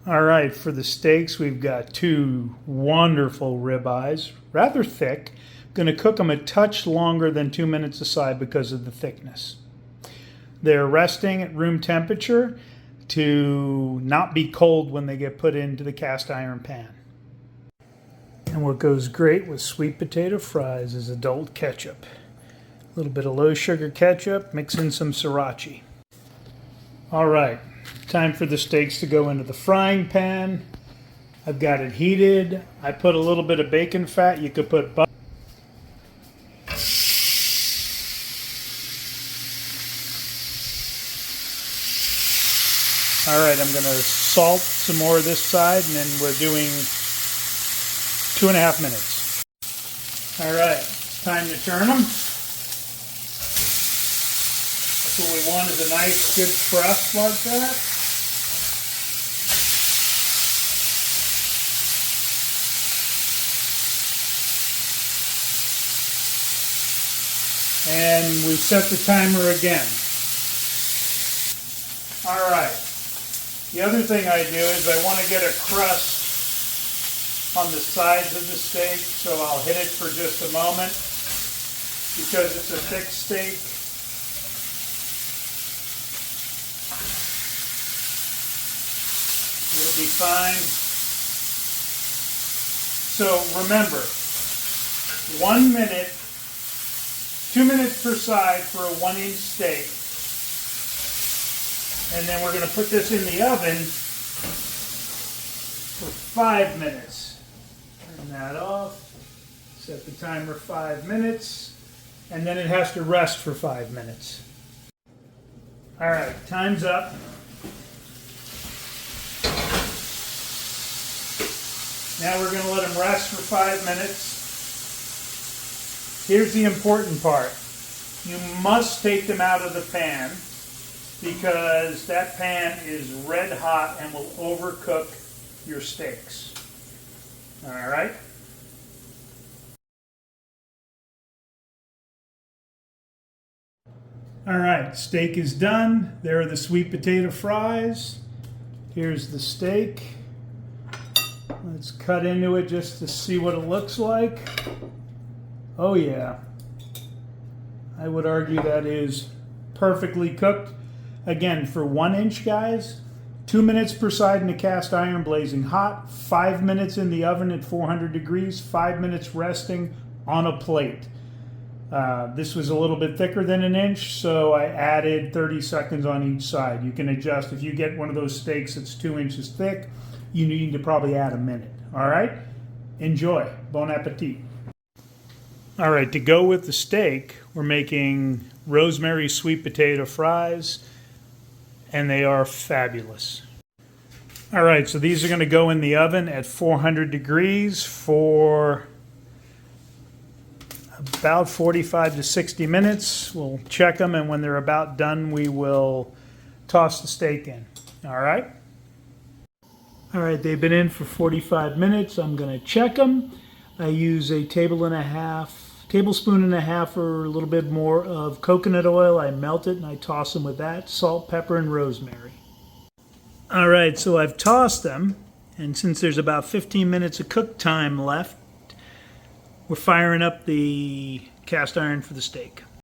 All right, for the steaks, we've got two wonderful ribeyes, rather thick. Going to cook them a touch longer than 2 minutes aside because of the thickness. They're resting at room temperature to not be cold when they get put into the cast iron pan. And what goes great with sweet potato fries is adult ketchup. A little bit of low sugar ketchup, mix in some sriracha. All right, time for the steaks to go into the frying pan. I've got it heated. I put a little bit of bacon fat. You could put butter. All right, I'm going to salt some more of this side, and then we're doing 2.5 minutes. All right, time to turn them. That's what we want, is a nice good crust like that. And we set the timer again. All right. The other thing I do is I want to get a crust on the sides of the steak, so I'll hit it for just a moment because it's a thick steak. It'll be fine. So remember, 1 minute, 2 minutes per side for a 1-inch steak. And then we're going to put this in the oven for 5 minutes. Turn that off. Set the timer 5 minutes. And then it has to rest for 5 minutes. All right, time's up. Now we're going to let them rest for 5 minutes. Here's the important part. You must take them out of the pan, because that pan is red hot and will overcook your steaks. All right? All right, steak is done. There are the sweet potato fries. Here's the steak. Let's cut into it just to see what it looks like. Oh yeah. I would argue that is perfectly cooked. Again, for 1 inch, guys, 2 minutes per side in the cast iron blazing hot, 5 minutes in the oven at 400 degrees, 5 minutes resting on a plate. This was a little bit thicker than 1 inch, so I added 30 seconds on each side. You can adjust. If you get one of those steaks that's 2 inches thick, you need to probably add a minute. All right? Enjoy. Bon appetit. All right, to go with the steak, we're making rosemary sweet potato fries, and they are fabulous. All right, so these are going to go in the oven at 400 degrees for about 45 to 60 minutes. We'll check them, and when they're about done, we will toss the steak in. All right? All right, they've been in for 45 minutes. I'm going to check them. I use a tablespoon and a half or a little bit more of coconut oil. I melt it and I toss them with that, salt, pepper, and rosemary. All right, so I've tossed them, and since there's about 15 minutes of cook time left, we're firing up the cast iron for the steak.